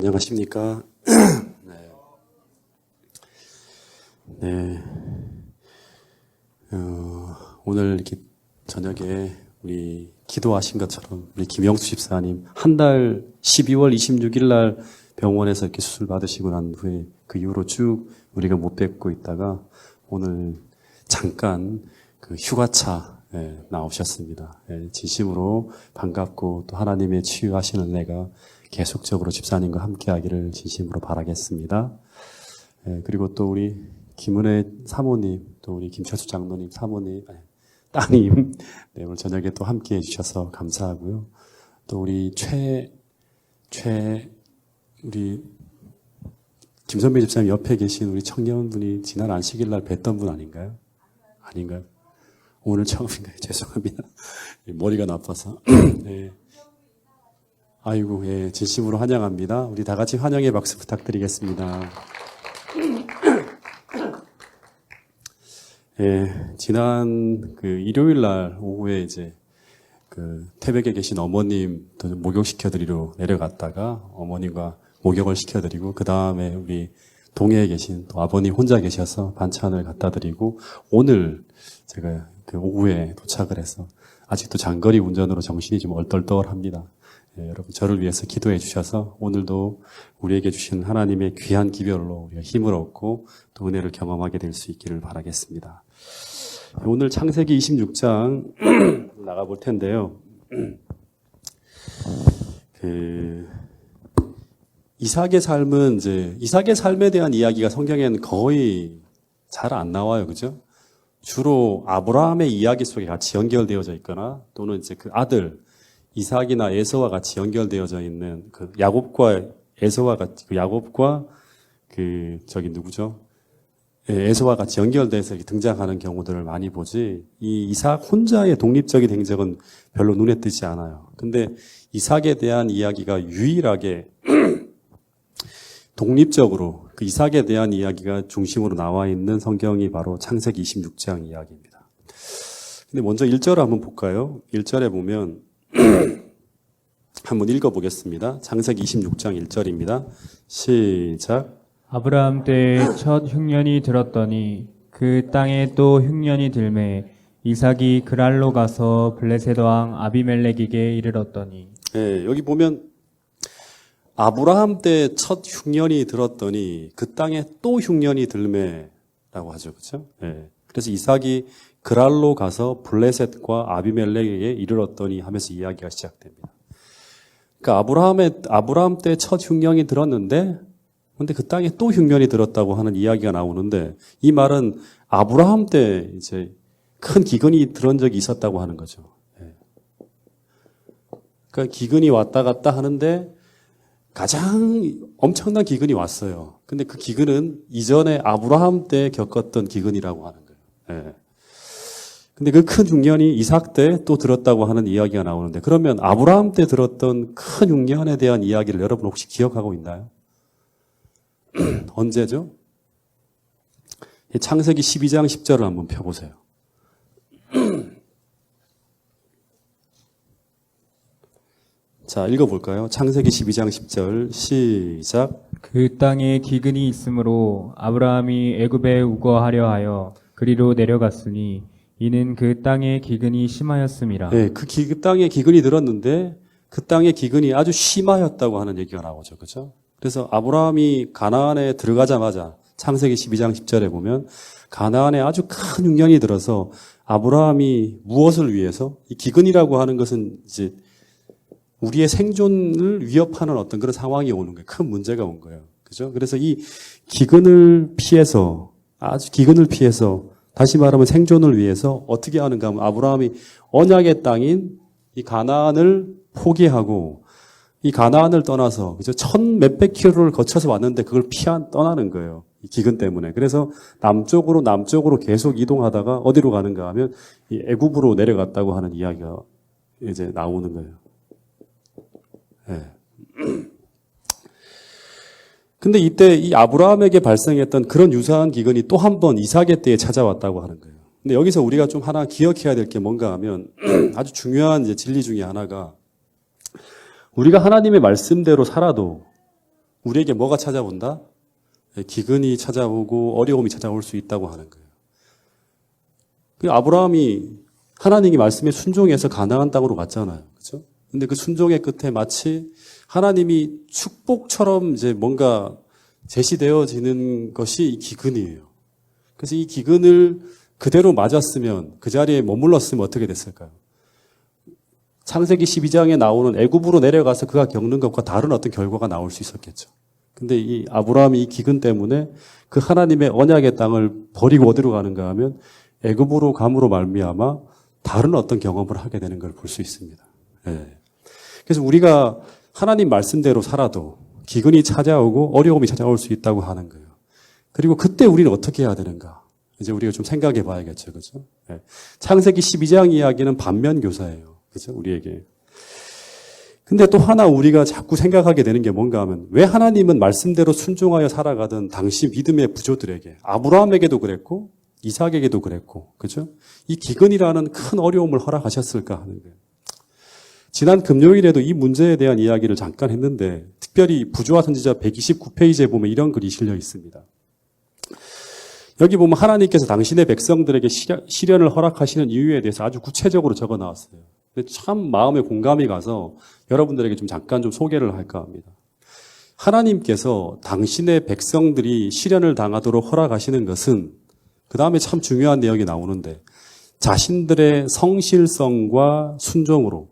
안녕하십니까? 네. 네. 오늘 이렇게 저녁에 우리 기도하신 것처럼 우리 김영수 집사님 한 달 12월 26일 날 병원에서 이렇게 수술 받으시고 난 후에 그 이후로 쭉 우리가 못 뵙고 있다가 오늘 잠깐 그 휴가차 나오셨습니다. 진심으로 반갑고 또 하나님의 치유하시는 은혜가 계속적으로 집사님과 함께 하기를 진심으로 바라겠습니다. 그리고 또 우리 김은혜 사모님, 또 우리 김철수 장로님 사모님, 따님, 네, 오늘 저녁에 또 함께 해주셔서 감사하고요. 또 우리 우리 김선배 집사님 옆에 계신 우리 청년분이 지난 안식일 날 뵀던 분 아닌가요? 아닌가요? 오늘 처음인가요? 죄송합니다. 머리가 나빠서. 네. 아이고, 예, 진심으로 환영합니다. 우리 다 같이 환영의 박수 부탁드리겠습니다. 예, 지난 그 일요일 날 오후에 이제 그 태백에 계신 어머님 또 목욕시켜드리러 내려갔다가 어머님과 목욕을 시켜드리고 그 다음에 우리 동해에 계신 또 아버님 혼자 계셔서 반찬을 갖다 드리고 오늘 제가 그 오후에 도착을 해서 아직도 장거리 운전으로 정신이 좀 얼떨떨합니다. 예, 여러분 저를 위해서 기도해 주셔서 오늘도 우리에게 주신 하나님의 귀한 기별로 우리가 힘을 얻고 또 은혜를 경험하게 될 수 있기를 바라겠습니다. 오늘 창세기 26장 나가볼 텐데요. 이삭의 삶은 이삭의 삶에 대한 이야기가 성경에는 거의 잘 안 나와요, 그죠? 주로 아브라함의 이야기 속에 같이 연결되어져 있거나 또는 이제 그 아들 이삭이나 에서와 같이 연결되어져 있는 그 야곱과 에서와 같이 야곱과 누구죠? 에서와 같이 연결돼서 이렇게 등장하는 경우들을 많이 보지. 이 이삭 혼자의 독립적인 행적은 별로 눈에 띄지 않아요. 근데 이삭에 대한 이야기가 유일하게 독립적으로 그 이삭에 대한 이야기가 중심으로 나와 있는 성경이 바로 창세기 26장 이야기입니다. 근데 먼저 1절을 한번 볼까요? 1절에 보면 한번 읽어보겠습니다. 창세기 26장 1절입니다. 시작. 아브라함 때에 첫 흉년이 들었더니 그 땅에 또 흉년이 들매 이삭이 그랄로 가서 블레셋 왕 아비멜렉에게 이르렀더니. 네, 여기 보면 아브라함 때 첫 흉년이 들었더니 그 땅에 또 흉년이 들매라고 하죠, 그렇죠? 네. 그래서 이삭이 그랄로 가서 블레셋과 아비멜렉에게 이르렀더니 하면서 이야기가 시작됩니다. 그러니까 아브라함 때 첫 흉년이 들었는데, 근데 그 땅에 또 흉년이 들었다고 하는 이야기가 나오는데, 이 말은 아브라함 때 이제 큰 기근이 들은 적이 있었다고 하는 거죠. 그러니까 기근이 왔다 갔다 하는데 가장 엄청난 기근이 왔어요. 근데 그 기근은 이전에 아브라함 때 겪었던 기근이라고 하는 거예요. 근데 그 큰 흉년이 이삭 때 또 들었다고 하는 이야기가 나오는데 그러면 아브라함 때 들었던 큰 흉년에 대한 이야기를 여러분 혹시 기억하고 있나요? 언제죠? 창세기 12장 10절을 한번 펴보세요. 자, 읽어볼까요? 창세기 12장 10절 시작. 그 땅에 기근이 있으므로 아브라함이 애굽에 우거하려 하여 그리로 내려갔으니 이는 그 땅의 기근이 심하였음이라. 네, 그 땅에 기근이 들었는데 그 땅의 기근이 아주 심하였다고 하는 얘기가 나오죠. 그렇죠? 그래서 아브라함이 가나안에 들어가자마자 창세기 12장 10절에 보면 가나안에 아주 큰 흉년이 들어서 아브라함이 무엇을 위해서 이 기근이라고 하는 것은 이제 우리의 생존을 위협하는 어떤 그런 상황이 오는 거예요. 큰 문제가 온 거예요. 그죠? 그래서 이 기근을 피해서 다시 말하면 생존을 위해서 어떻게 하는가 하면 아브라함이 언약의 땅인 이 가나안을 포기하고 이 가나안을 떠나서 그죠? 몇백 킬로를 거쳐서 왔는데 그걸 떠나는 거예요. 이 기근 때문에. 그래서 남쪽으로 계속 이동하다가 어디로 가는가 하면 이 애굽으로 내려갔다고 하는 이야기가 이제 나오는 거예요. 네. 근데 이때 이 아브라함에게 발생했던 그런 유사한 기근이 또 한 번 이삭의 때에 찾아왔다고 하는 거예요. 근데 여기서 우리가 좀 하나 기억해야 될 게 뭔가 하면 아주 중요한 이제 진리 중에 하나가 우리가 하나님의 말씀대로 살아도 우리에게 뭐가 찾아온다? 기근이 찾아오고 어려움이 찾아올 수 있다고 하는 거예요. 그 아브라함이 하나님이 말씀에 순종해서 가나안 땅으로 갔잖아요. 그렇죠? 근데 그 순종의 끝에 마치 하나님이 축복처럼 이제 뭔가 제시되어지는 것이 이 기근이에요. 그래서 이 기근을 그대로 맞았으면 그 자리에 머물렀으면 어떻게 됐을까요? 창세기 12장에 나오는 애굽으로 내려가서 그가 겪는 것과 다른 어떤 결과가 나올 수 있었겠죠. 근데 이 아브라함이 이 기근 때문에 그 하나님의 언약의 땅을 버리고 어디로 가는가 하면 애굽으로 감으로 말미암아 다른 어떤 경험을 하게 되는 걸 볼 수 있습니다. 예. 그래서 우리가 하나님 말씀대로 살아도 기근이 찾아오고 어려움이 찾아올 수 있다고 하는 거예요. 그리고 그때 우리는 어떻게 해야 되는가? 이제 우리가 좀 생각해 봐야겠죠. 그죠? 예. 창세기 12장 이야기는 반면 교사예요. 그죠? 우리에게. 근데 또 하나 우리가 자꾸 생각하게 되는 게 뭔가 하면 왜 하나님은 말씀대로 순종하여 살아가던 당시 믿음의 부조들에게 아브라함에게도 그랬고 이삭에게도 그랬고 그죠? 이 기근이라는 큰 어려움을 허락하셨을까 하는 거예요. 지난 금요일에도 이 문제에 대한 이야기를 잠깐 했는데 특별히 부조와 선지자 129페이지에 보면 이런 글이 실려 있습니다. 여기 보면 하나님께서 당신의 백성들에게 시련을 허락하시는 이유에 대해서 아주 구체적으로 적어 나왔어요. 근데 참 마음에 공감이 가서 여러분들에게 좀 잠깐 좀 소개를 할까 합니다. 하나님께서 당신의 백성들이 시련을 당하도록 허락하시는 것은 그 다음에 참 중요한 내용이 나오는데 자신들의 성실성과 순종으로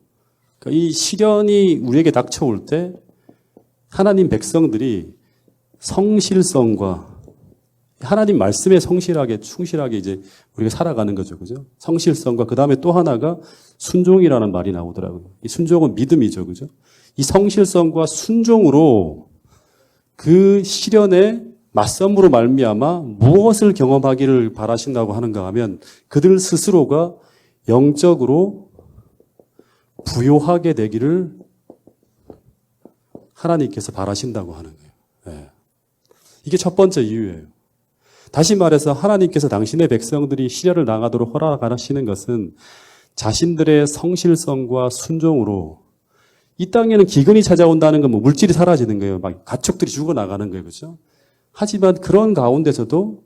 그러니까 이 시련이 우리에게 닥쳐올 때 하나님 백성들이 성실성과 하나님 말씀에 성실하게 충실하게 이제 우리가 살아가는 거죠. 그죠? 성실성과 그다음에 또 하나가 순종이라는 말이 나오더라고요. 이 순종은 믿음이죠. 그죠? 이 성실성과 순종으로 그 시련에 맞섬으로 말미암아 무엇을 경험하기를 바라신다고 하는가 하면 그들 스스로가 영적으로 부요하게 되기를 하나님께서 바라신다고 하는 거예요. 네. 이게 첫 번째 이유예요. 다시 말해서 하나님께서 당신의 백성들이 시련을 당하도록 허락하시는 것은 자신들의 성실성과 순종으로 이 땅에는 기근이 찾아온다는 건 뭐 물질이 사라지는 거예요. 막 가축들이 죽어나가는 거예요. 그렇죠? 하지만 그런 가운데서도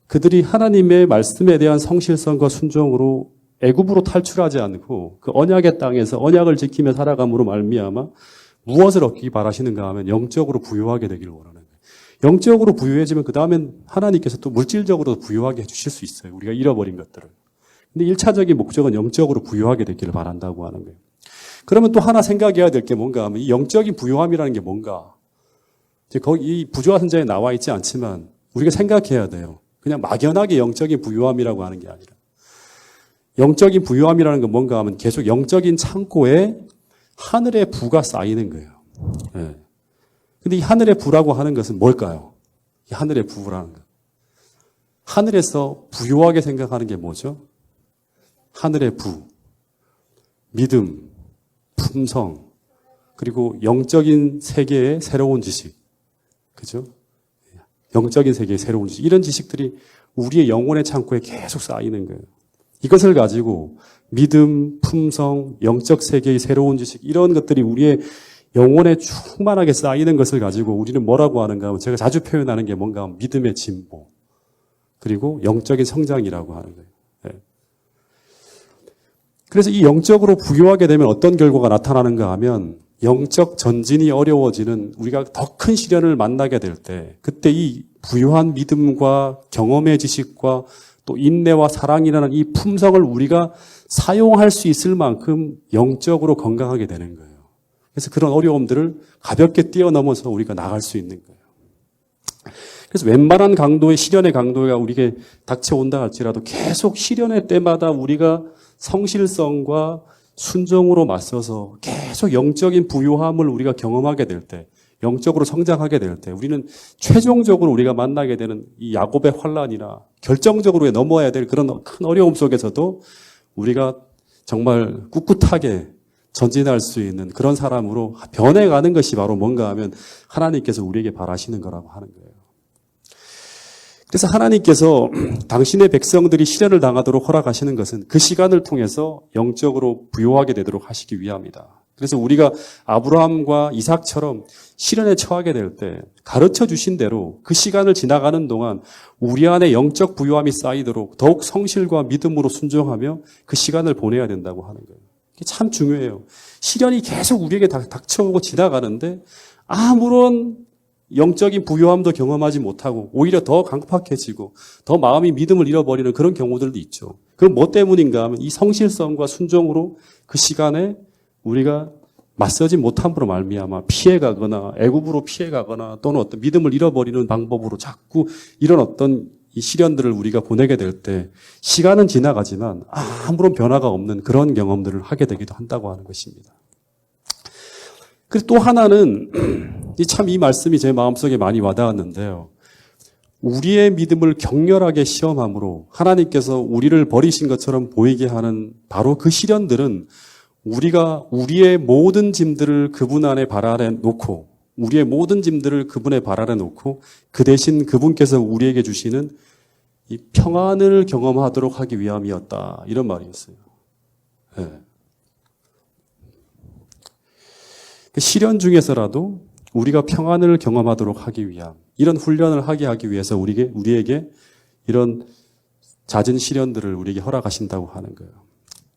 그들이 하나님의 말씀에 대한 성실성과 순종으로 애굽으로 탈출하지 않고 그 언약의 땅에서 언약을 지키며 살아감으로 말미암아 무엇을 얻기 바라시는가 하면 영적으로 부유하게 되기를 원하는 거예요. 영적으로 부유해지면 그 다음엔 하나님께서 또 물질적으로 부유하게 해주실 수 있어요. 우리가 잃어버린 것들을. 근데 1차적인 목적은 영적으로 부유하게 되기를 바란다고 하는 거예요. 그러면 또 하나 생각해야 될 게 뭔가 하면 이 영적인 부유함이라는 게 뭔가. 이제 거기 이 부조와 선자에 나와 있지 않지만 우리가 생각해야 돼요. 그냥 막연하게 영적인 부유함이라고 하는 게 아니라. 영적인 부유함이라는 건 뭔가 하면 계속 영적인 창고에 하늘의 부가 쌓이는 거예요. 네. 근데 이 하늘의 부라고 하는 것은 뭘까요? 이 하늘의 부라는 것. 하늘에서 부유하게 생각하는 게 뭐죠? 하늘의 부, 믿음, 품성, 그리고 영적인 세계의 새로운 지식. 그죠? 영적인 세계의 새로운 지식. 이런 지식들이 우리의 영혼의 창고에 계속 쌓이는 거예요. 이것을 가지고 믿음, 품성, 영적 세계의 새로운 지식 이런 것들이 우리의 영혼에 충만하게 쌓이는 것을 가지고 우리는 뭐라고 하는가 하면 제가 자주 표현하는 게 뭔가 하면 믿음의 진보 그리고 영적인 성장이라고 하는 거예요. 네. 그래서 이 영적으로 부유하게 되면 어떤 결과가 나타나는가 하면 영적 전진이 어려워지는 우리가 더 큰 시련을 만나게 될 때 그때 이 부유한 믿음과 경험의 지식과 또 인내와 사랑이라는 이 품성을 우리가 사용할 수 있을 만큼 영적으로 건강하게 되는 거예요. 그래서 그런 어려움들을 가볍게 뛰어넘어서 우리가 나갈 수 있는 거예요. 그래서 웬만한 강도의 시련의 강도가 우리에게 닥쳐온다 할지라도 계속 시련의 때마다 우리가 성실성과 순종으로 맞서서 계속 영적인 부유함을 우리가 경험하게 될 때, 영적으로 성장하게 될 때, 우리는 최종적으로 우리가 만나게 되는 이 야곱의 환란이나 결정적으로 넘어야 될 그런 큰 어려움 속에서도 우리가 정말 꿋꿋하게 전진할 수 있는 그런 사람으로 변해가는 것이 바로 뭔가 하면 하나님께서 우리에게 바라시는 거라고 하는 거예요. 그래서 하나님께서 당신의 백성들이 시련을 당하도록 허락하시는 것은 그 시간을 통해서 영적으로 부유하게 되도록 하시기 위함이다. 그래서 우리가 아브라함과 이삭처럼 시련에 처하게 될 때 가르쳐 주신 대로 그 시간을 지나가는 동안 우리 안에 영적 부요함이 쌓이도록 더욱 성실과 믿음으로 순종하며 그 시간을 보내야 된다고 하는 거예요. 이게 참 중요해요. 시련이 계속 우리에게 닥쳐오고 지나가는데 아무런 영적인 부요함도 경험하지 못하고 오히려 더 강팍해지고 더 마음이 믿음을 잃어버리는 그런 경우들도 있죠. 그럼 뭐 때문인가 하면 이 성실성과 순종으로 그 시간에 우리가 맞서지 못함으로 말미암아 피해가거나 애굽으로 피해가거나 또는 어떤 믿음을 잃어버리는 방법으로 자꾸 이런 어떤 이 시련들을 우리가 보내게 될 때 시간은 지나가지만 아무런 변화가 없는 그런 경험들을 하게 되기도 한다고 하는 것입니다. 그리고 또 하나는 참 이 말씀이 제 마음속에 많이 와닿았는데요. 우리의 믿음을 격렬하게 시험함으로 하나님께서 우리를 버리신 것처럼 보이게 하는 바로 그 시련들은 우리가 우리의 모든 짐들을 그분 안에 발 아래 놓고 우리의 모든 짐들을 그분의 발 아래 놓고 그 대신 그분께서 우리에게 주시는 이 평안을 경험하도록 하기 위함이었다. 이런 말이었어요. 네. 그 시련 중에서라도 우리가 평안을 경험하도록 하기 위함, 이런 훈련을 하기 위해서 우리에게 이런 잦은 시련들을 우리에게 허락하신다고 하는 거예요.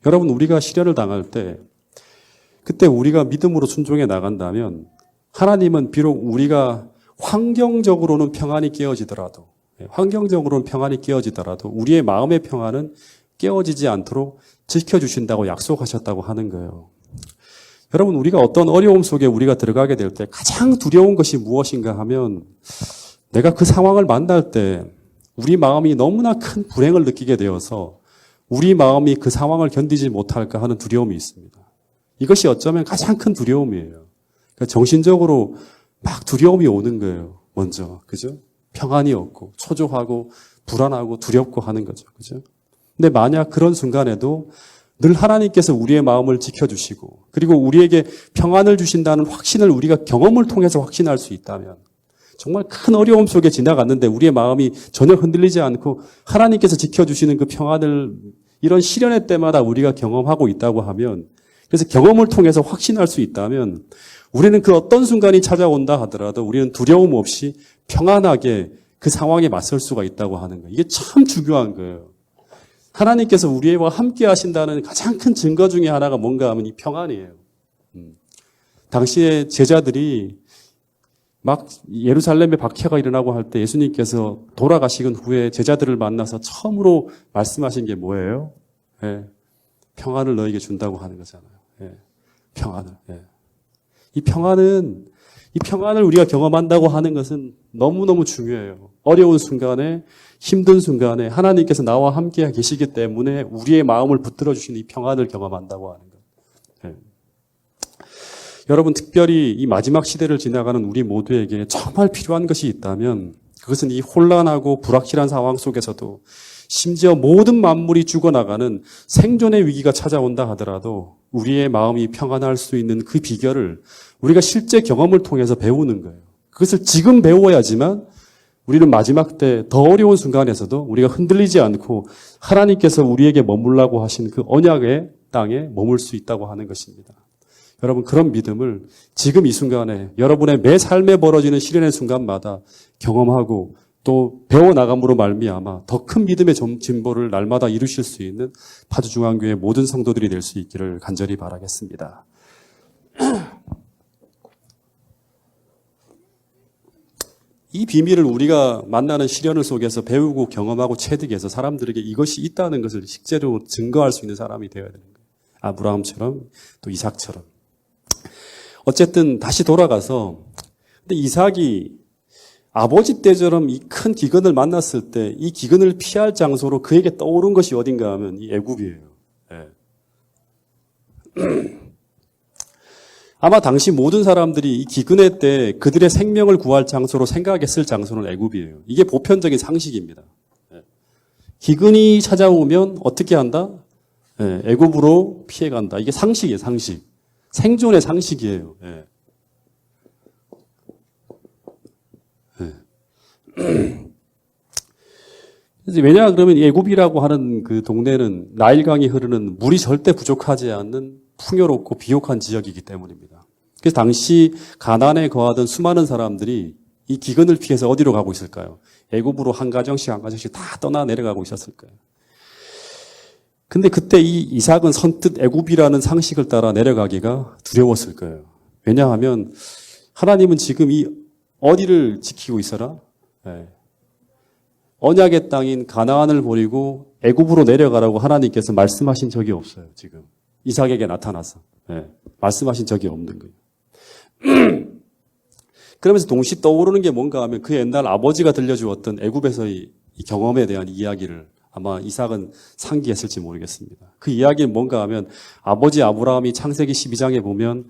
여러분, 우리가 시련을 당할 때 그때 우리가 믿음으로 순종해 나간다면 하나님은 비록 우리가 환경적으로는 평안이 깨어지더라도 우리의 마음의 평안은 깨어지지 않도록 지켜주신다고 약속하셨다고 하는 거예요. 여러분, 우리가 어떤 어려움 속에 우리가 들어가게 될 때 가장 두려운 것이 무엇인가 하면 내가 그 상황을 만날 때 우리 마음이 너무나 큰 불행을 느끼게 되어서 우리 마음이 그 상황을 견디지 못할까 하는 두려움이 있습니다. 이것이 어쩌면 가장 큰 두려움이에요. 그러니까 정신적으로 막 두려움이 오는 거예요. 먼저. 그죠? 평안이 없고 초조하고 불안하고 두렵고 하는 거죠. 그죠? 근데 만약 그런 순간에도 늘 하나님께서 우리의 마음을 지켜주시고 그리고 우리에게 평안을 주신다는 확신을 우리가 경험을 통해서 확신할 수 있다면 정말 큰 어려움 속에 지나갔는데 우리의 마음이 전혀 흔들리지 않고 하나님께서 지켜주시는 그 평안을 이런 시련의 때마다 우리가 경험하고 있다고 하면 그래서 경험을 통해서 확신할 수 있다면 우리는 그 어떤 순간이 찾아온다 하더라도 우리는 두려움 없이 평안하게 그 상황에 맞설 수가 있다고 하는 거예요. 이게 참 중요한 거예요. 하나님께서 우리와 함께 하신다는 가장 큰 증거 중에 하나가 뭔가 하면 이 평안이에요. 당시에 제자들이 막 예루살렘에 박해가 일어나고 할 때 예수님께서 돌아가시건 후에 제자들을 만나서 처음으로 말씀하신 게 뭐예요? 예, 평안을 너에게 준다고 하는 거잖아요. 예, 평안을. 예. 이 평안을 우리가 경험한다고 하는 것은 너무너무 중요해요. 어려운 순간에, 힘든 순간에 하나님께서 나와 함께 계시기 때문에 우리의 마음을 붙들어 주시는 이 평안을 경험한다고 하는 것. 예. 여러분, 특별히 이 마지막 시대를 지나가는 우리 모두에게 정말 필요한 것이 있다면 그것은 이 혼란하고 불확실한 상황 속에서도 심지어 모든 만물이 죽어나가는 생존의 위기가 찾아온다 하더라도 우리의 마음이 평안할 수 있는 그 비결을 우리가 실제 경험을 통해서 배우는 거예요. 그것을 지금 배워야지만 우리는 마지막 때 더 어려운 순간에서도 우리가 흔들리지 않고 하나님께서 우리에게 머물라고 하신 그 언약의 땅에 머물 수 있다고 하는 것입니다. 여러분, 그런 믿음을 지금 이 순간에 여러분의 매 삶에 벌어지는 시련의 순간마다 경험하고 또 배워나감으로 말미암아 더 큰 믿음의 진보를 날마다 이루실 수 있는 파주중앙교회 모든 성도들이 될 수 있기를 간절히 바라겠습니다. 이 비밀을 우리가 만나는 시련을 속에서 배우고 경험하고 체득해서 사람들에게 이것이 있다는 것을 실제로 증거할 수 있는 사람이 되어야 되는 거예요. 아브라함처럼 또 이삭처럼. 어쨌든 다시 돌아가서 근데 이삭이 아버지 때처럼 이 큰 기근을 만났을 때 이 기근을 피할 장소로 그에게 떠오른 것이 어딘가 하면 이 애굽이에요. 예. 아마 당시 모든 사람들이 이 기근의 때 그들의 생명을 구할 장소로 생각했을 장소는 애굽이에요. 이게 보편적인 상식입니다. 예. 기근이 찾아오면 어떻게 한다? 예, 애굽으로 피해간다. 이게 상식이에요, 상식. 생존의 상식이에요. 예. 왜냐 그러면 애굽이라고 하는 그 동네는 나일강이 흐르는 물이 절대 부족하지 않는 풍요롭고 비옥한 지역이기 때문입니다. 그래서 당시 가나안에 거하던 수많은 사람들이 이 기근을 피해서 어디로 가고 있을까요? 애굽으로 한 가정씩 한 가정씩 다 떠나 내려가고 있었을 거예요. 근데 그때 이 이삭은 선뜻 애굽이라는 상식을 따라 내려가기가 두려웠을 거예요. 왜냐하면 하나님은 지금 이 어디를 지키고 있어라? 언약의 땅인 가나안을 버리고 애굽으로 내려가라고 하나님께서 말씀하신 적이 없어요. 지금 이삭에게 나타나서 말씀하신 적이 없는 거예요. 그러면서 동시에 떠오르는 게 뭔가 하면 그 옛날 아버지가 들려주었던 애굽에서의 이 경험에 대한 이야기를 아마 이삭은 상기했을지 모르겠습니다. 그 이야기는 뭔가 하면 아버지 아브라함이 창세기 12장에 보면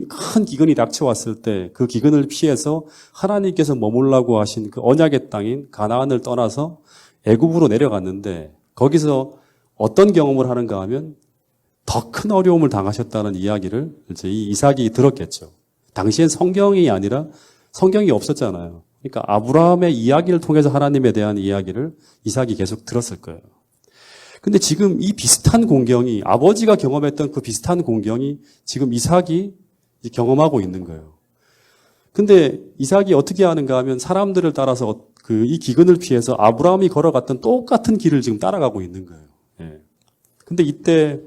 큰 기근이 닥쳐왔을 때 그 기근을 피해서 하나님께서 머물라고 하신 그 언약의 땅인 가나안을 떠나서 애굽으로 내려갔는데 거기서 어떤 경험을 하는가 하면 더 큰 어려움을 당하셨다는 이야기를 이제 이 이삭이 들었겠죠. 당시엔 성경이 아니라 성경이 없었잖아요. 그러니까 아브라함의 이야기를 통해서 하나님에 대한 이야기를 이삭이 계속 들었을 거예요. 근데 지금 이 비슷한 공경이 아버지가 경험했던 그 비슷한 공경이 지금 이삭이 경험하고 있는 거예요. 근데 이삭이 어떻게 하는가 하면 사람들을 따라서 이 기근을 피해서 아브라함이 걸어갔던 똑같은 길을 지금 따라가고 있는 거예요. 근데 이때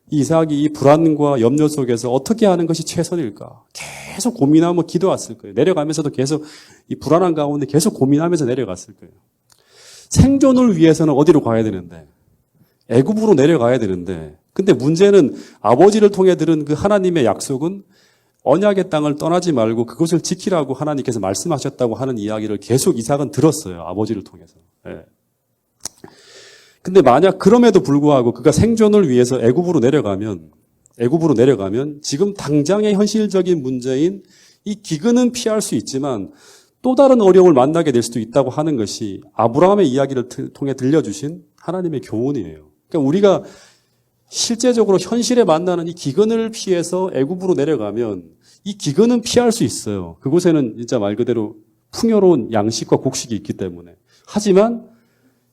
이삭이 이 불안과 염려 속에서 어떻게 하는 것이 최선일까? 계속 고민하며 기도했을 거예요. 내려가면서도 계속 이 불안한 가운데 계속 고민하면서 내려갔을 거예요. 생존을 위해서는 어디로 가야 되는데? 애굽으로 내려가야 되는데. 근데 문제는 아버지를 통해 들은 그 하나님의 약속은 언약의 땅을 떠나지 말고 그것을 지키라고 하나님께서 말씀하셨다고 하는 이야기를 계속 이삭은 들었어요. 아버지를 통해서. 근데 만약 그럼에도 불구하고 그가 생존을 위해서 애굽으로 내려가면 지금 당장의 현실적인 문제인 이 기근은 피할 수 있지만 또 다른 어려움을 만나게 될 수도 있다고 하는 것이 아브라함의 이야기를 통해 들려주신 하나님의 교훈이에요. 그러니까 우리가 실제적으로 현실에 만나는 이 기근을 피해서 애굽으로 내려가면 이 기근은 피할 수 있어요. 그곳에는 진짜 말 그대로 풍요로운 양식과 곡식이 있기 때문에. 하지만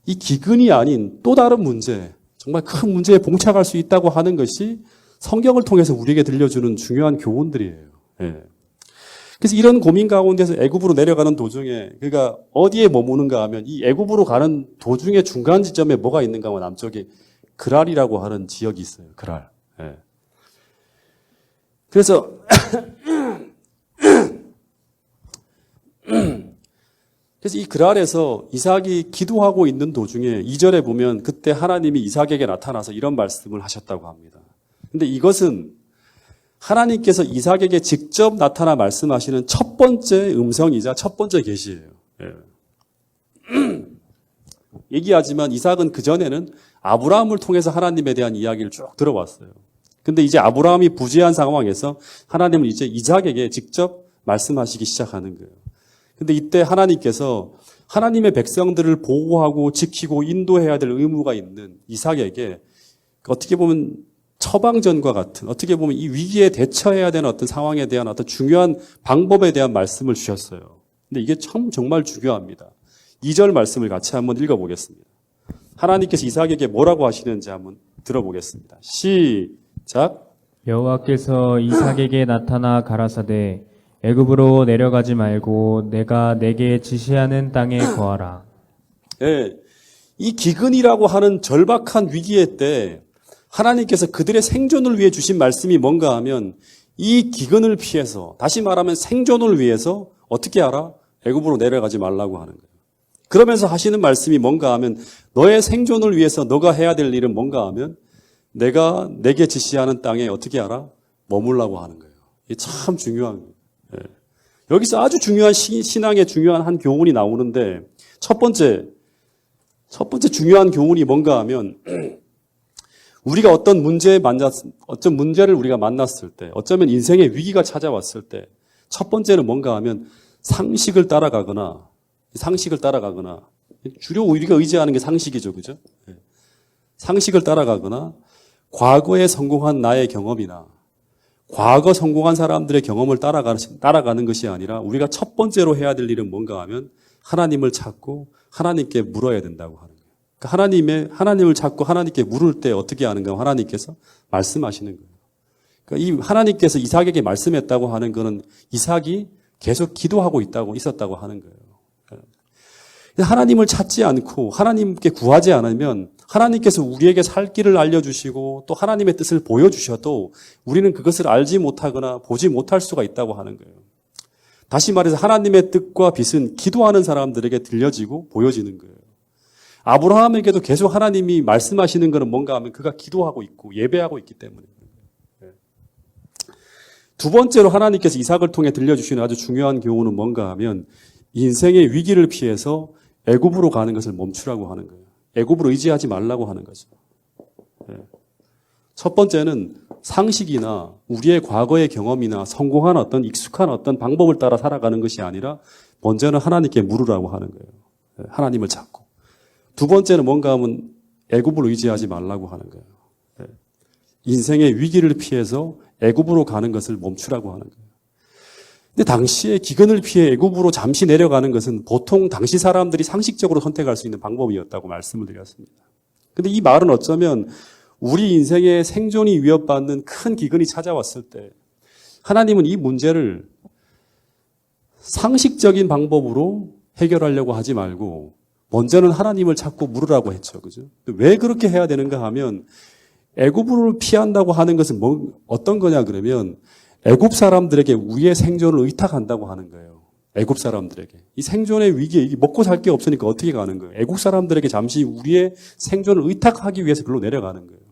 이 기근이 아닌 또 다른 문제, 정말 큰 문제에 봉착할 수 있다고 하는 것이 성경을 통해서 우리에게 들려주는 중요한 교훈들이에요. 그래서 이런 고민 가운데서 애굽으로 내려가는 도중에 그가 어디에 머무는가 하면 이 애굽으로 가는 도중에 중간 지점에 뭐가 있는가 하면 남쪽에 그랄이라고 하는 지역이 있어요. 그랄. 그래서 이 그랄에서 이삭이 기도하고 있는 도중에 2절에 보면 그때 하나님이 이삭에게 나타나서 이런 말씀을 하셨다고 합니다. 근데 이것은 하나님께서 이삭에게 직접 나타나 말씀하시는 첫 번째 음성이자 첫 번째 계시예요. 얘기하지만 이삭은 그전에는 아브라함을 통해서 하나님에 대한 이야기를 쭉 들어왔어요. 근데 이제 아브라함이 부재한 상황에서 하나님은 이제 이삭에게 직접 말씀하시기 시작하는 거예요. 근데 이때 하나님께서 하나님의 백성들을 보호하고 지키고 인도해야 될 의무가 있는 이삭에게 어떻게 보면 처방전과 같은 어떻게 보면 이 위기에 대처해야 되는 어떤 상황에 대한 어떤 중요한 방법에 대한 말씀을 주셨어요. 근데 이게 참 정말 중요합니다. 2절 말씀을 같이 한번 읽어보겠습니다. 하나님께서 이삭에게 뭐라고 하시는지 한번 들어보겠습니다. 시작. 여호와께서 이삭에게 나타나 가라사대 애굽으로 내려가지 말고 내가 내게 지시하는 땅에 거하라. 이 기근이라고 하는 절박한 위기의 때 하나님께서 그들의 생존을 위해 주신 말씀이 뭔가 하면 이 기근을 피해서 다시 말하면 생존을 위해서 어떻게 하라? 애굽으로 내려가지 말라고 하는 거예요. 그러면서 하시는 말씀이 뭔가 하면 너의 생존을 위해서 너가 해야 될 일은 뭔가 하면 내가 내게 지시하는 땅에 어떻게 하라? 머물라고 하는 거예요. 이게 참 중요한 거예요. 여기서 아주 중요한 신앙의 중요한 한 교훈이 나오는데 첫 번째 중요한 교훈이 뭔가 하면 우리가 어떤 문제를 우리가 만났을 때 어쩌면 인생의 위기가 찾아왔을 때 첫 번째는 뭔가 하면 상식을 따라가거나 주로 우리가 의지하는 게 상식이죠. 그죠? 상식을 따라가거나 과거에 성공한 나의 경험이나 과거 성공한 사람들의 경험을 따라가는 것이 아니라 우리가 첫 번째로 해야 될 일은 뭔가 하면 하나님을 찾고 하나님께 물어야 된다고 하는 거예요. 그러니까 하나님을 찾고 하나님께 물을 때 어떻게 하는가 하나님께서 말씀하시는 거예요. 그러니까 이 하나님께서 이삭에게 말씀했다고 하는 것은 이삭이 계속 기도하고 있었다고 하는 거예요. 하나님을 찾지 않고 하나님께 구하지 않으면 하나님께서 우리에게 살 길을 알려주시고 또 하나님의 뜻을 보여주셔도 우리는 그것을 알지 못하거나 보지 못할 수가 있다고 하는 거예요. 다시 말해서 하나님의 뜻과 빛은 기도하는 사람들에게 들려지고 보여지는 거예요. 아브라함에게도 계속 하나님이 말씀하시는 것은 뭔가 하면 그가 기도하고 있고 예배하고 있기 때문에. 두 번째로 하나님께서 이삭을 통해 들려주시는 아주 중요한 교훈은 뭔가 하면 인생의 위기를 피해서 애굽으로 가는 것을 멈추라고 하는 거예요. 애굽으로 의지하지 말라고 하는 거죠. 첫 번째는 상식이나 우리의 과거의 경험이나 성공한 어떤 익숙한 어떤 방법을 따라 살아가는 것이 아니라 먼저는 하나님께 물으라고 하는 거예요. 하나님을 찾고. 두 번째는 뭔가 하면 애굽을 의지하지 말라고 하는 거예요. 인생의 위기를 피해서 애굽으로 가는 것을 멈추라고 하는 거예요. 근데 당시에 기근을 피해 애굽으로 잠시 내려가는 것은 보통 당시 사람들이 상식적으로 선택할 수 있는 방법이었다고 말씀을 드렸습니다. 근데 이 말은 어쩌면 우리 인생의 생존이 위협받는 큰 기근이 찾아왔을 때 하나님은 이 문제를 상식적인 방법으로 해결하려고 하지 말고 먼저는 하나님을 찾고 물으라고 했죠. 그죠? 왜 그렇게 해야 되는가 하면 애굽을 피한다고 하는 것은 어떤 거냐 그러면 애굽 사람들에게 우리의 생존을 의탁한다고 하는 거예요. 애굽 사람들에게. 이 생존의 위기에 먹고 살 게 없으니까 어떻게 가는 거예요? 애굽 사람들에게 잠시 우리의 생존을 의탁하기 위해서 글로 내려가는 거예요.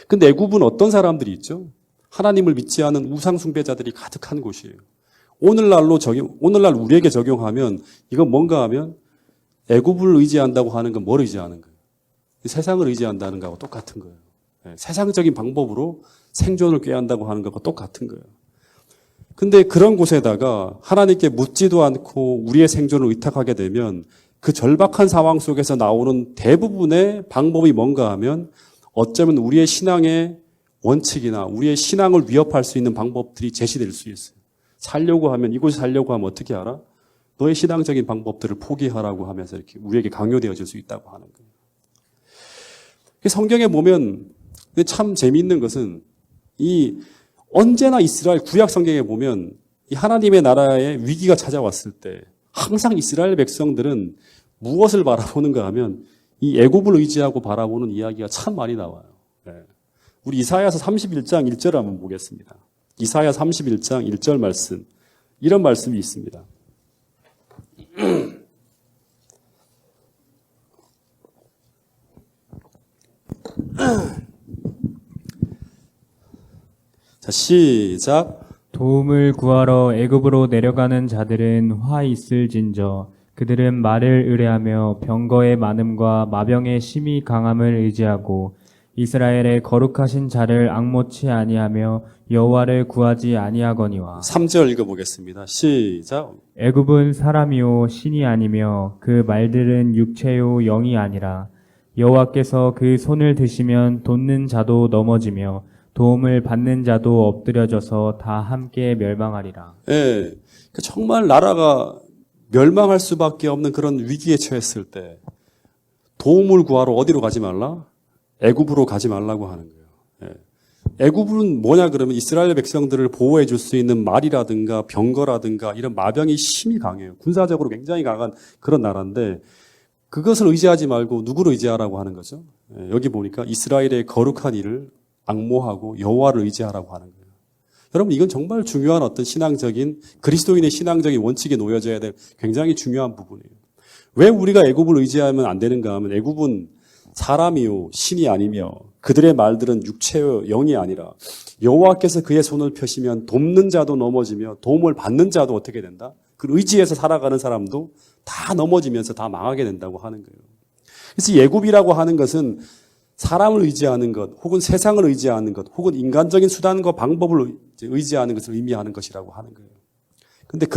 근데 애굽은 어떤 사람들이 있죠? 하나님을 믿지 않은 우상 숭배자들이 가득한 곳이에요. 오늘날 우리에게 적용하면 이건 뭔가 하면 애굽을 의지한다고 하는 건 뭘 의지하는 거예요? 세상을 의지한다는 거하고 똑같은 거예요. 세상적인 방법으로 생존을 꾀한다고 하는 것과 똑같은 거예요. 근데 그런 곳에다가 하나님께 묻지도 않고 우리의 생존을 의탁하게 되면 그 절박한 상황 속에서 나오는 대부분의 방법이 뭔가 하면 어쩌면 우리의 신앙의 원칙이나 우리의 신앙을 위협할 수 있는 방법들이 제시될 수 있어요. 살려고 하면, 이곳에 살려고 하면 어떻게 알아? 너의 신앙적인 방법들을 포기하라고 하면서 이렇게 우리에게 강요되어질 수 있다고 하는 거예요. 성경에 보면 참 재미있는 것은 언제나 이스라엘 구약 성경에 보면 이 하나님의 나라에 위기가 찾아왔을 때 항상 이스라엘 백성들은 무엇을 바라보는가 하면 이 애굽을 의지하고 바라보는 이야기가 참 많이 나와요. 우리 이사야서 31장 1절을 한번 보겠습니다. 이사야 31장 1절 말씀. 이런 말씀이 있습니다. 자, 시작. 도움을 구하러 애굽으로 내려가는 자들은 화 있을진저 그들은 말을 의뢰하며 병거의 많음과 마병의 심히 강함을 의지하고 이스라엘의 거룩하신 자를 앙모치 아니하며 여호와를 구하지 아니하거니와. 3절 읽어보겠습니다. 시작. 애굽은 사람이요 신이 아니며 그 말들은 육체요 영이 아니라 여호와께서 그 손을 드시면 돋는 자도 넘어지며 도움을 받는 자도 엎드려져서 다 함께 멸망하리라. 예, 정말 나라가 멸망할 수밖에 없는 그런 위기에 처했을 때 도움을 구하러 어디로 가지 말라? 애굽으로 가지 말라고 하는 거예요. 예. 애굽은 뭐냐 그러면 이스라엘 백성들을 보호해 줄 수 있는 말이라든가 병거라든가 이런 마병이 심히 강해요. 군사적으로 굉장히 강한 그런 나라인데 그것을 의지하지 말고 누구를 의지하라고 하는 거죠? 예, 여기 보니까 이스라엘의 거룩한 일을 앙모하고 여호와를 의지하라고 하는 거예요. 여러분 이건 정말 중요한 어떤 신앙적인 그리스도인의 신앙적인 원칙에 놓여져야 될 굉장히 중요한 부분이에요. 왜 우리가 애굽을 의지하면 안 되는가 하면 애굽은 사람이요 신이 아니며 그들의 말들은 육체요 영이 아니라 여호와께서 그의 손을 펴시면 돕는 자도 넘어지며 도움을 받는 자도 어떻게 된다? 그 의지에서 살아가는 사람도 다 넘어지면서 다 망하게 된다고 하는 거예요. 그래서 애굽이라고 하는 것은 사람을 의지하는 것, 혹은 세상을 의지하는 것, 혹은 인간적인 수단과 방법을 의지하는 것을 의미하는 것이라고 하는 거예요. 그런데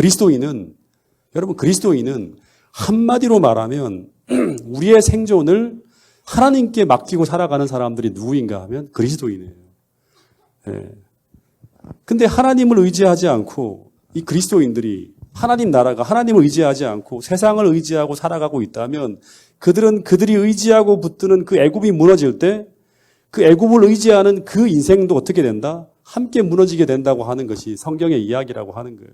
여러분 그리스도인은 한마디로 말하면 우리의 생존을 하나님께 맡기고 살아가는 사람들이 누구인가 하면 그리스도인이에요. 예. 근데 하나님을 의지하지 않고 이 그리스도인들이 하나님 나라가 하나님을 의지하지 않고 세상을 의지하고 살아가고 있다면 그들은 그들이 의지하고 붙드는 그 애굽이 무너질 때 그 애굽을 의지하는 그 인생도 어떻게 된다? 함께 무너지게 된다고 하는 것이 성경의 이야기라고 하는 거예요.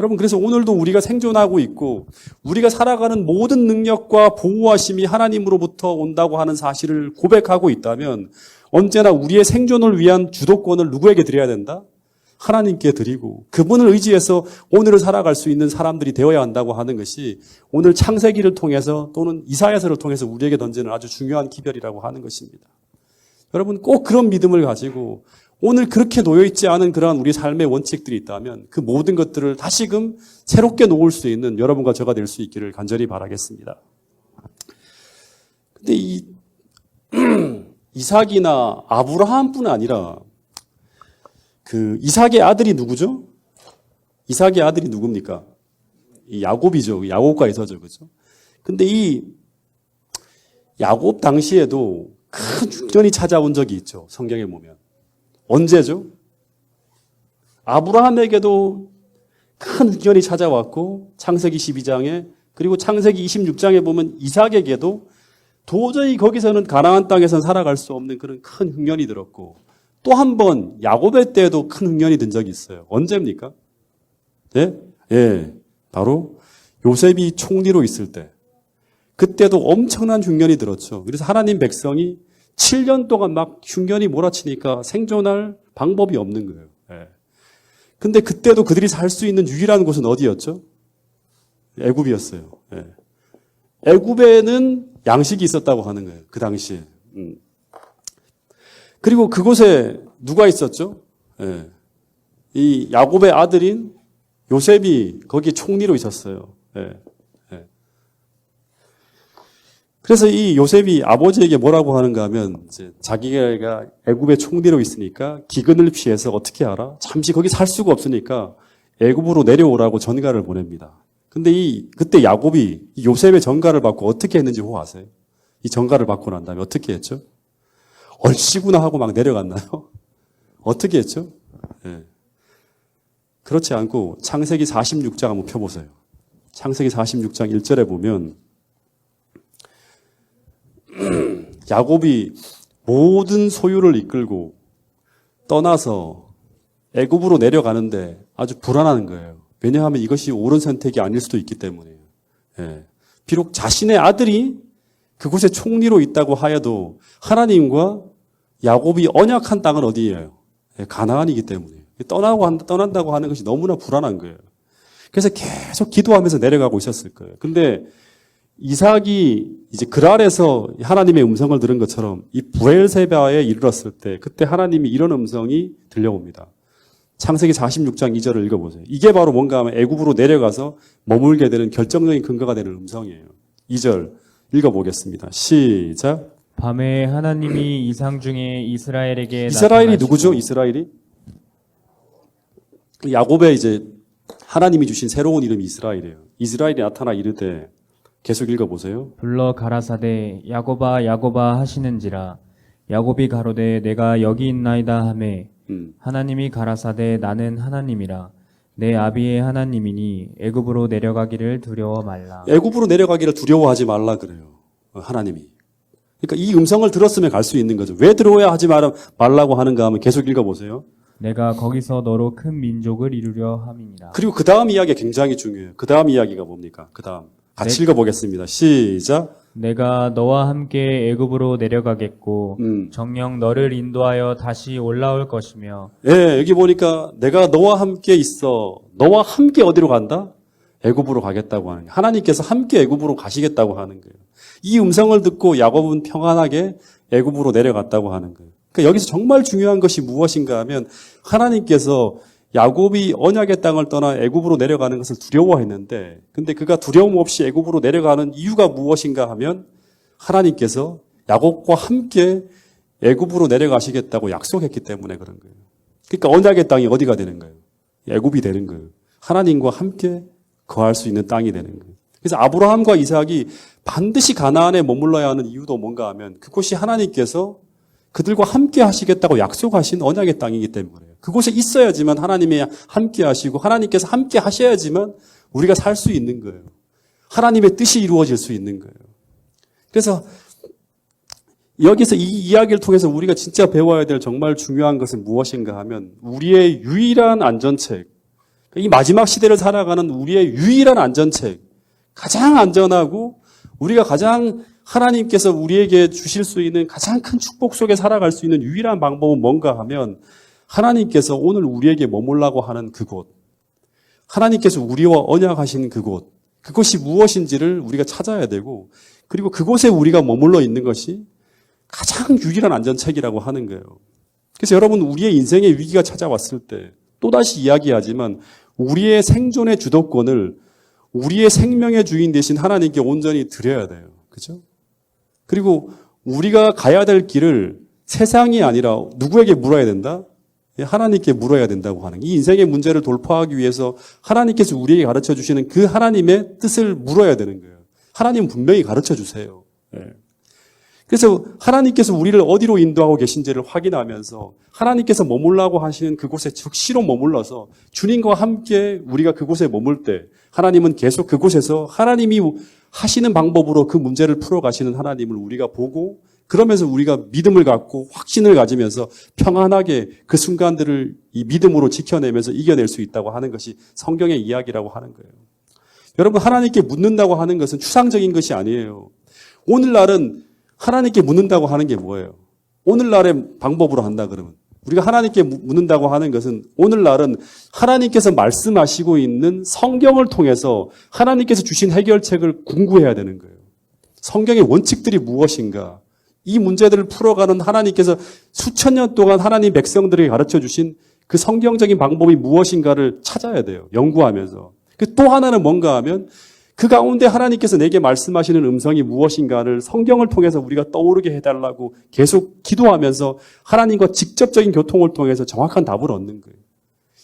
여러분, 그래서 오늘도 우리가 생존하고 있고 우리가 살아가는 모든 능력과 보호하심이 하나님으로부터 온다고 하는 사실을 고백하고 있다면 언제나 우리의 생존을 위한 주도권을 누구에게 드려야 된다? 하나님께 드리고 그분을 의지해서 오늘을 살아갈 수 있는 사람들이 되어야 한다고 하는 것이 오늘 창세기를 통해서 또는 이사야서를 통해서 우리에게 던지는 아주 중요한 기별이라고 하는 것입니다. 여러분, 꼭 그런 믿음을 가지고 오늘 그렇게 놓여있지 않은 그러한 우리 삶의 원칙들이 있다면 그 모든 것들을 다시금 새롭게 놓을 수 있는 여러분과 저가 될 수 있기를 간절히 바라겠습니다. 근데 이 이삭이나 아브라함뿐 아니라 그 이삭의 아들이 누구죠? 이삭의 아들이 누굽니까? 이 야곱이죠. 야곱과 에서죠. 그죠? 근데 이 야곱 당시에도 큰 흉년이 찾아온 적이 있죠. 성경에 보면. 언제죠? 아브라함에게도 큰 흉년이 찾아왔고 창세기 12장에 그리고 창세기 26장에 보면 이삭에게도 도저히 거기서는 가나안 땅에서는 살아갈 수 없는 그런 큰 흉년이 들었고 또 한 번 야곱의 때에도 큰 흉년이 든 적이 있어요. 언제입니까? 예? 예. 바로 요셉이 총리로 있을 때. 그때도 엄청난 흉년이 들었죠. 그래서 하나님 백성이 7년 동안 막 흉년이 몰아치니까 생존할 방법이 없는 거예요. 예. 근데 그때도 그들이 살 수 있는 유일한 곳은 어디였죠? 애굽이었어요. 예. 애굽에는 양식이 있었다고 하는 거예요. 그 당시에. 그리고 그곳에 누가 있었죠? 예. 이 야곱의 아들인 요셉이 거기 총리로 있었어요. 예. 예. 그래서 이 요셉이 아버지에게 뭐라고 하는가 하면 이제 자기가 애굽의 총리로 있으니까 기근을 피해서 어떻게 알아? 잠시 거기 살 수가 없으니까 애굽으로 내려오라고 전가를 보냅니다. 근데 그때 야곱이 이 요셉의 전가를 받고 어떻게 했는지 혹 아세요? 이 전가를 받고 난 다음에 어떻게 했죠? 얼씨구나 하고 막 내려갔나요? 어떻게 했죠? 예. 그렇지 않고 창세기 46장 한번 펴보세요. 창세기 46장 1절에 보면 야곱이 모든 소유를 이끌고 떠나서 애굽으로 내려가는데 아주 불안한 거예요. 왜냐하면 이것이 옳은 선택이 아닐 수도 있기 때문이에요. 예. 비록 자신의 아들이 그곳에 총리로 있다고 하여도 하나님과 야곱이 언약한 땅은 어디예요? 예, 가나안이기 때문에 떠난다고 하는 것이 너무나 불안한 거예요. 그래서 계속 기도하면서 내려가고 있었을 거예요. 근데 이삭이 이제 그랄에서 하나님의 음성을 들은 것처럼 이 브엘세바에 이르렀을 때 그때 하나님이 이런 음성이 들려옵니다. 창세기 46장 2절을 읽어보세요. 이게 바로 뭔가 하면 애굽으로 내려가서 머물게 되는 결정적인 근거가 되는 음성이에요. 2절 읽어보겠습니다. 시작. 밤에 하나님이 이상 중에 이스라엘에게 이스라엘이 나타나시고 누구죠? 이스라엘이? 야곱의 이제 하나님이 주신 새로운 이름이 이스라엘이에요. 이스라엘이 나타나 이르되 계속 읽어보세요. 불러 가라사대 야곱아 야곱아 하시는지라 야곱이 가로되 내가 여기 있나이다 하매 하나님이 가라사대 나는 하나님이라 내 아비의 하나님이니 애굽으로 내려가기를 두려워 말라. 애굽으로 내려가기를 두려워하지 말라 그래요. 하나님이. 그러니까 이 음성을 들었으면 갈 수 있는 거죠. 왜 들어야 하지 말라고 하는가 하면 계속 읽어보세요. 내가 거기서 너로 큰 민족을 이루려 함이니라. 그리고 그 다음 이야기가 굉장히 중요해요. 그 다음 이야기가 뭡니까? 그 다음. 같이 읽어보겠습니다. 시작. 내가 너와 함께 애굽으로 내려가겠고 정녕 너를 인도하여 다시 올라올 것이며. 예, 여기 보니까 내가 너와 함께 있어. 너와 함께 어디로 간다? 애굽으로 가겠다고 하는 거예요. 하나님께서 함께 애굽으로 가시겠다고 하는 거예요. 이 음성을 듣고 야곱은 평안하게 애굽으로 내려갔다고 하는 거예요. 그러니까 여기서 정말 중요한 것이 무엇인가 하면 하나님께서 야곱이 언약의 땅을 떠나 애굽으로 내려가는 것을 두려워했는데 근데 그가 두려움 없이 애굽으로 내려가는 이유가 무엇인가 하면 하나님께서 야곱과 함께 애굽으로 내려가시겠다고 약속했기 때문에 그런 거예요. 그러니까 언약의 땅이 어디가 되는 거예요? 애굽이 되는 거예요. 하나님과 함께 거할 수 있는 땅이 되는 거예요. 그래서 아브라함과 이삭이 반드시 가나안에 머물러야 하는 이유도 뭔가 하면 그곳이 하나님께서 그들과 함께 하시겠다고 약속하신 언약의 땅이기 때문에 그곳에 있어야지만 하나님이 함께 하시고 하나님께서 함께 하셔야지만 우리가 살 수 있는 거예요. 하나님의 뜻이 이루어질 수 있는 거예요. 그래서 여기서 이 이야기를 통해서 우리가 진짜 배워야 될 정말 중요한 것은 무엇인가 하면 우리의 유일한 안전책, 이 마지막 시대를 살아가는 우리의 유일한 안전책, 가장 안전하고 우리가 가장 하나님께서 우리에게 주실 수 있는 가장 큰 축복 속에 살아갈 수 있는 유일한 방법은 뭔가 하면 하나님께서 오늘 우리에게 머물라고 하는 그곳, 하나님께서 우리와 언약하신 그곳, 그것이 무엇인지를 우리가 찾아야 되고 그리고 그곳에 우리가 머물러 있는 것이 가장 유일한 안전책이라고 하는 거예요. 그래서 여러분 우리의 인생의 위기가 찾아왔을 때 또다시 이야기하지만 우리의 생존의 주도권을 우리의 생명의 주인 되신 하나님께 온전히 드려야 돼요. 그죠? 그리고 우리가 가야 될 길을 세상이 아니라 누구에게 물어야 된다? 하나님께 물어야 된다고 하는 이 인생의 문제를 돌파하기 위해서 하나님께서 우리에게 가르쳐 주시는 그 하나님의 뜻을 물어야 되는 거예요. 하나님은 분명히 가르쳐 주세요. 그래서 하나님께서 우리를 어디로 인도하고 계신지를 확인하면서 하나님께서 머물라고 하시는 그곳에 즉시로 머물러서 주님과 함께 우리가 그곳에 머물 때 하나님은 계속 그곳에서 하나님이 하시는 방법으로 그 문제를 풀어가시는 하나님을 우리가 보고 그러면서 우리가 믿음을 갖고 확신을 가지면서 평안하게 그 순간들을 이 믿음으로 지켜내면서 이겨낼 수 있다고 하는 것이 성경의 이야기라고 하는 거예요. 여러분 하나님께 묻는다고 하는 것은 추상적인 것이 아니에요. 오늘날은 하나님께 묻는다고 하는 게 뭐예요? 오늘날의 방법으로 한다 그러면 우리가 하나님께 묻는다고 하는 것은 오늘날은 하나님께서 말씀하시고 있는 성경을 통해서 하나님께서 주신 해결책을 궁구해야 되는 거예요. 성경의 원칙들이 무엇인가? 이 문제들을 풀어가는 하나님께서 수천 년 동안 하나님 백성들에게 가르쳐 주신 그 성경적인 방법이 무엇인가를 찾아야 돼요. 연구하면서. 또 하나는 뭔가 하면 그 가운데 하나님께서 내게 말씀하시는 음성이 무엇인가를 성경을 통해서 우리가 떠오르게 해달라고 계속 기도하면서 하나님과 직접적인 교통을 통해서 정확한 답을 얻는 거예요.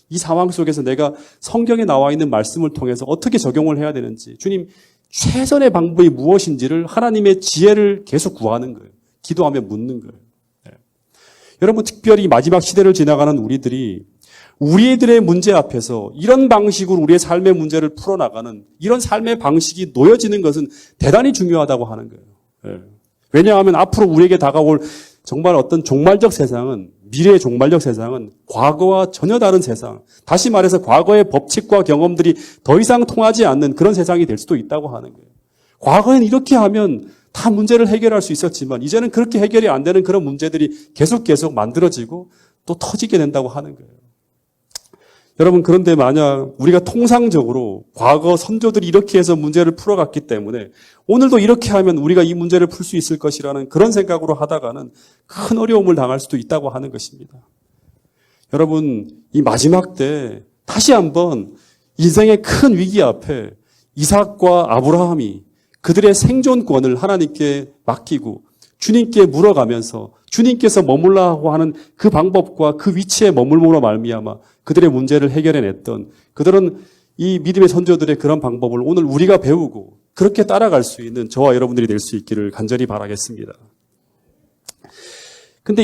이 상황 속에서 내가 성경에 나와 있는 말씀을 통해서 어떻게 적용을 해야 되는지 주님 최선의 방법이 무엇인지를 하나님의 지혜를 계속 구하는 거예요. 기도하며 묻는 거예요. 여러분 특별히 마지막 시대를 지나가는 우리들이 우리들의 문제 앞에서 이런 방식으로 우리의 삶의 문제를 풀어나가는 이런 삶의 방식이 놓여지는 것은 대단히 중요하다고 하는 거예요. 왜냐하면 앞으로 우리에게 다가올 정말 어떤 종말적 세상은 미래의 종말적 세상은 과거와 전혀 다른 세상, 다시 말해서 과거의 법칙과 경험들이 더 이상 통하지 않는 그런 세상이 될 수도 있다고 하는 거예요. 과거에는 이렇게 하면 다 문제를 해결할 수 있었지만 이제는 그렇게 해결이 안 되는 그런 문제들이 계속 만들어지고 또 터지게 된다고 하는 거예요. 여러분 그런데 만약 우리가 통상적으로 과거 선조들이 이렇게 해서 문제를 풀어갔기 때문에 오늘도 이렇게 하면 우리가 이 문제를 풀 수 있을 것이라는 그런 생각으로 하다가는 큰 어려움을 당할 수도 있다고 하는 것입니다. 여러분 이 마지막 때 다시 한번 인생의 큰 위기 앞에 이삭과 아브라함이 그들의 생존권을 하나님께 맡기고 주님께 물어가면서 주님께서 머물라고 하는 그 방법과 그 위치에 머물므로 말미암아 그들의 문제를 해결해냈던 그들은 이 믿음의 선조들의 그런 방법을 오늘 우리가 배우고 그렇게 따라갈 수 있는 저와 여러분들이 될 수 있기를 간절히 바라겠습니다. 근데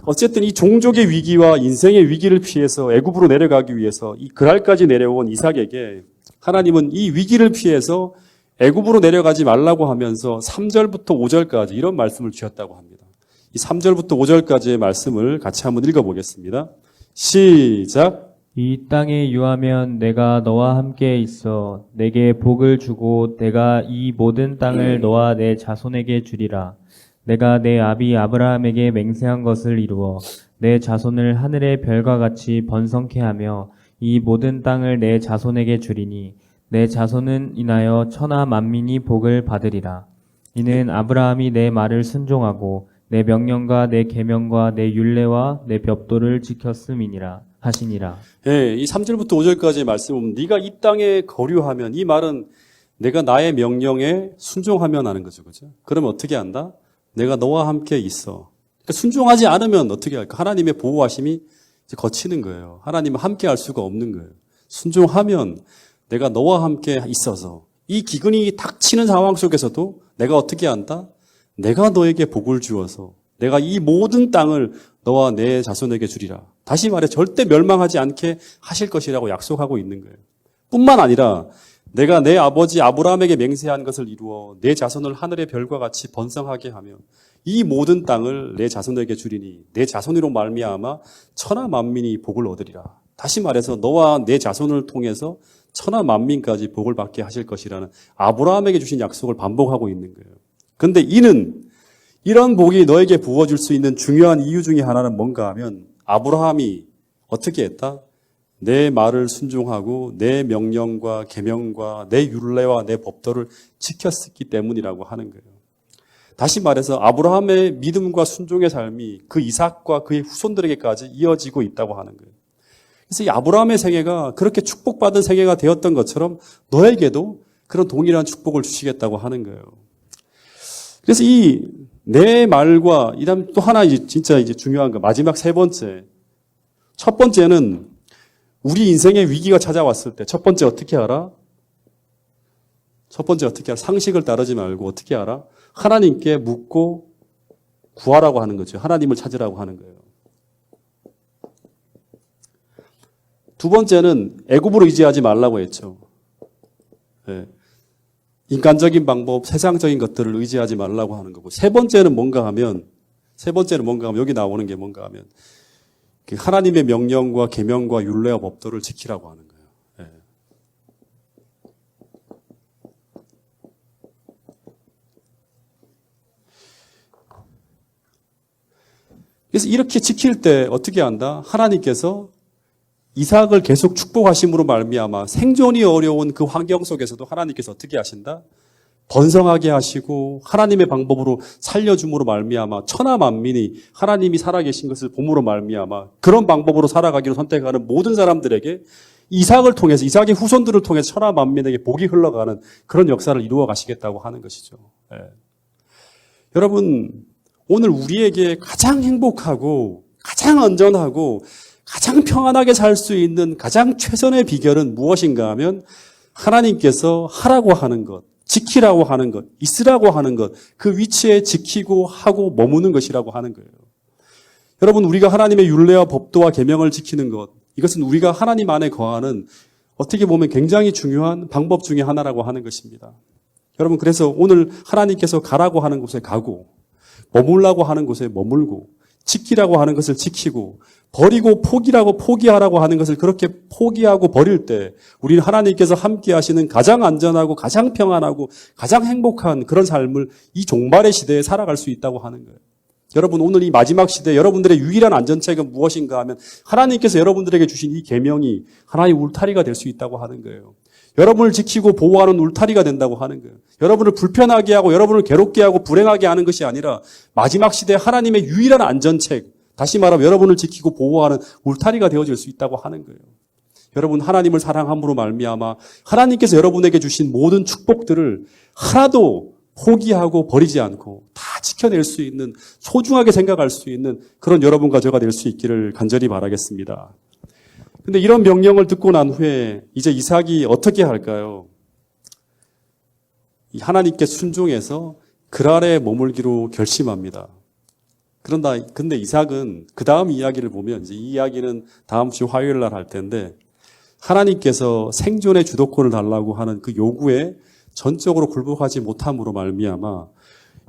어쨌든 이 종족의 위기와 인생의 위기를 피해서 애굽으로 내려가기 위해서 이 그랄까지 내려온 이삭에게 하나님은 이 위기를 피해서 애굽으로 내려가지 말라고 하면서 3절부터 5절까지 이런 말씀을 주셨다고 합니다. 이 3절부터 5절까지의 말씀을 같이 한번 읽어보겠습니다. 시작. 이 땅에 유하면 내가 너와 함께 있어 내게 복을 주고 내가 이 모든 땅을 너와 내 자손에게 주리라. 내가 내 아비 아브라함에게 맹세한 것을 이루어 내 자손을 하늘의 별과 같이 번성케 하며 이 모든 땅을 내 자손에게 주리니 내 자손은 인하여 천하 만민이 복을 받으리라. 이는 아브라함이 내 말을 순종하고 내 명령과 내 계명과 내 율례와 내 법도를 지켰음이니라 하시니라. 예, 이 3절부터 5절까지의 말씀은 네가 이 땅에 거류하면 이 말은 내가 나의 명령에 순종하면 하는 거죠. 그죠? 그러면 어떻게 한다? 내가 너와 함께 있어. 그러니까 순종하지 않으면 어떻게 할까? 하나님의 보호하심이 이제 거치는 거예요. 하나님은 함께 할 수가 없는 거예요. 순종하면 내가 너와 함께 있어서 이 기근이 닥치는 상황 속에서도 내가 어떻게 한다? 내가 너에게 복을 주어서 내가 이 모든 땅을 너와 내 자손에게 주리라. 다시 말해 절대 멸망하지 않게 하실 것이라고 약속하고 있는 거예요. 뿐만 아니라 내가 내 아버지 아브라함에게 맹세한 것을 이루어 내 자손을 하늘의 별과 같이 번성하게 하며 이 모든 땅을 내 자손에게 주리니 내 자손으로 말미암아 천하 만민이 복을 얻으리라. 다시 말해서 너와 내 자손을 통해서 천하 만민까지 복을 받게 하실 것이라는 아브라함에게 주신 약속을 반복하고 있는 거예요. 그런데 이는 이런 복이 너에게 부어질 수 있는 중요한 이유 중에 하나는 뭔가 하면 아브라함이 어떻게 했다? 내 말을 순종하고 내 명령과 계명과 내 율례와 내 법도를 지켰기 때문이라고 하는 거예요. 다시 말해서 아브라함의 믿음과 순종의 삶이 그 이삭과 그의 후손들에게까지 이어지고 있다고 하는 거예요. 그래서 이 아브라함의 생애가 그렇게 축복받은 생애가 되었던 것처럼 너에게도 그런 동일한 축복을 주시겠다고 하는 거예요. 그래서 이 내 말과 이다음 또 하나 진짜 이제 중요한 거 마지막 세 번째. 첫 번째는 우리 인생에 위기가 찾아왔을 때 첫 번째 어떻게 알아? 첫 번째 어떻게 알아? 상식을 따르지 말고 어떻게 알아? 하나님께 묻고 구하라고 하는 거죠. 하나님을 찾으라고 하는 거예요. 두 번째는 애굽으로 의지하지 말라고 했죠. 네. 인간적인 방법, 세상적인 것들을 의지하지 말라고 하는 거고. 세 번째는 뭔가 하면 여기 나오는 게 뭔가 하면 하나님의 명령과 계명과 율례와 법도를 지키라고 하는 거예요. 네. 그래서 이렇게 지킬 때 어떻게 한다? 하나님께서 이삭을 계속 축복하심으로 말미암아 생존이 어려운 그 환경 속에서도 하나님께서 어떻게 하신다? 번성하게 하시고 하나님의 방법으로 살려줌으로 말미암아 천하 만민이 하나님이 살아계신 것을 봄으로 말미암아 그런 방법으로 살아가기로 선택하는 모든 사람들에게 이삭을 통해서 이삭의 후손들을 통해 천하 만민에게 복이 흘러가는 그런 역사를 이루어 가시겠다고 하는 것이죠. 네. 여러분 오늘 우리에게 가장 행복하고 가장 안전하고 가장 평안하게 살 수 있는 가장 최선의 비결은 무엇인가 하면 하나님께서 하라고 하는 것, 지키라고 하는 것, 있으라고 하는 것, 그 위치에 지키고 하고 머무는 것이라고 하는 거예요. 여러분 우리가 하나님의 율례와 법도와 계명을 지키는 것, 이것은 우리가 하나님 안에 거하는 어떻게 보면 굉장히 중요한 방법 중에 하나라고 하는 것입니다. 여러분 그래서 오늘 하나님께서 가라고 하는 곳에 가고 머물라고 하는 곳에 머물고 지키라고 하는 것을 지키고 버리고 포기하라고 하는 것을 그렇게 포기하고 버릴 때 우리는 하나님께서 함께 하시는 가장 안전하고 가장 평안하고 가장 행복한 그런 삶을 이 종말의 시대에 살아갈 수 있다고 하는 거예요. 여러분 오늘 이 마지막 시대 여러분들의 유일한 안전책은 무엇인가 하면 하나님께서 여러분들에게 주신 이 계명이 하나의 울타리가 될 수 있다고 하는 거예요. 여러분을 지키고 보호하는 울타리가 된다고 하는 거예요. 여러분을 불편하게 하고 여러분을 괴롭게 하고 불행하게 하는 것이 아니라 마지막 시대 하나님의 유일한 안전책, 다시 말하면 여러분을 지키고 보호하는 울타리가 되어질 수 있다고 하는 거예요. 여러분 하나님을 사랑함으로 말미암아 하나님께서 여러분에게 주신 모든 축복들을 하나도 포기하고 버리지 않고 다 지켜낼 수 있는 소중하게 생각할 수 있는 그런 여러분과 저가 될 수 있기를 간절히 바라겠습니다. 근데 이런 명령을 듣고 난 후에 이제 이삭이 어떻게 할까요? 하나님께 순종해서 그랄에 머물기로 결심합니다. 근데 이삭은 그 다음 이야기를 보면 이제 이 이야기는 다음 주 화요일 날 할 텐데 하나님께서 생존의 주도권을 달라고 하는 그 요구에 전적으로 굴복하지 못함으로 말미암아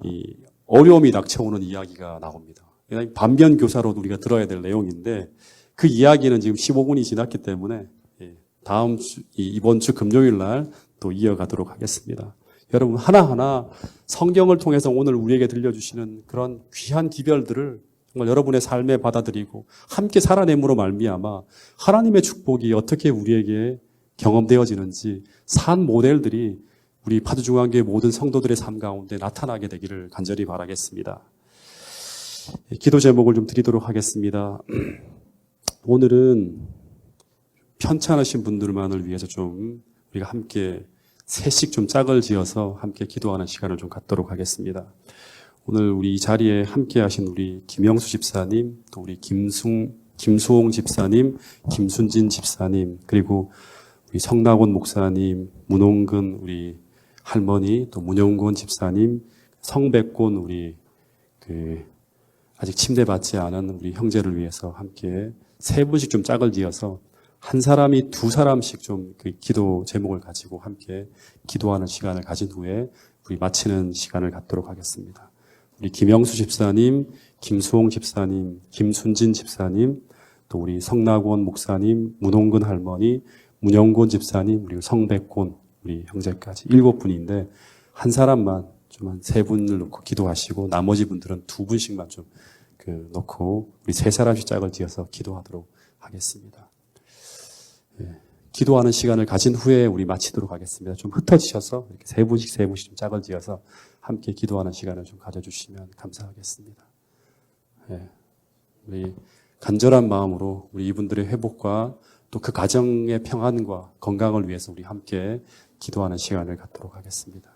이 어려움이 닥쳐오는 이야기가 나옵니다. 반면 교사로 우리가 들어야 될 내용인데 그 이야기는 지금 15분이 지났기 때문에 이번 주 금요일 날 또 이어가도록 하겠습니다. 여러분 하나하나 성경을 통해서 오늘 우리에게 들려주시는 그런 귀한 기별들을 정말 여러분의 삶에 받아들이고 함께 살아냄으로 말미암아 하나님의 축복이 어떻게 우리에게 경험되어지는지 산 모델들이 우리 파주중앙교회 모든 성도들의 삶 가운데 나타나게 되기를 간절히 바라겠습니다. 기도 제목을 좀 드리도록 하겠습니다. 오늘은 편찮으신 분들만을 위해서 좀 우리가 함께 셋씩 좀 짝을 지어서 함께 기도하는 시간을 좀 갖도록 하겠습니다. 오늘 우리 이 자리에 함께 하신 우리 김영수 집사님, 또 우리 김수홍 집사님, 김순진 집사님, 그리고 우리 성낙원 목사님, 문홍근 우리 할머니, 또 문영곤 집사님, 성백곤 우리 아직 침대 받지 않은 우리 형제를 위해서 함께 세 분씩 좀 짝을 지어서 한 사람이 두 사람씩 좀 그 기도 제목을 가지고 함께 기도하는 시간을 가진 후에 우리 마치는 시간을 갖도록 하겠습니다. 우리 김영수 집사님, 김수홍 집사님, 김순진 집사님, 또 우리 성낙원 목사님, 문홍근 할머니, 문영곤 집사님, 그리고 성백곤 우리 형제까지 7분인데 한 사람만 좀 한 3분을 놓고 기도하시고 나머지 분들은 2분씩만 좀 놓고 우리 3사람씩 짝을 지어서 기도하도록 하겠습니다. 기도하는 시간을 가진 후에 우리 마치도록 하겠습니다. 좀 흩어지셔서 이렇게 3분씩 좀 짝을 지어서 함께 기도하는 시간을 좀 가져주시면 감사하겠습니다. 우리 간절한 마음으로 우리 이분들의 회복과 또 그 가정의 평안과 건강을 위해서 우리 함께 기도하는 시간을 갖도록 하겠습니다.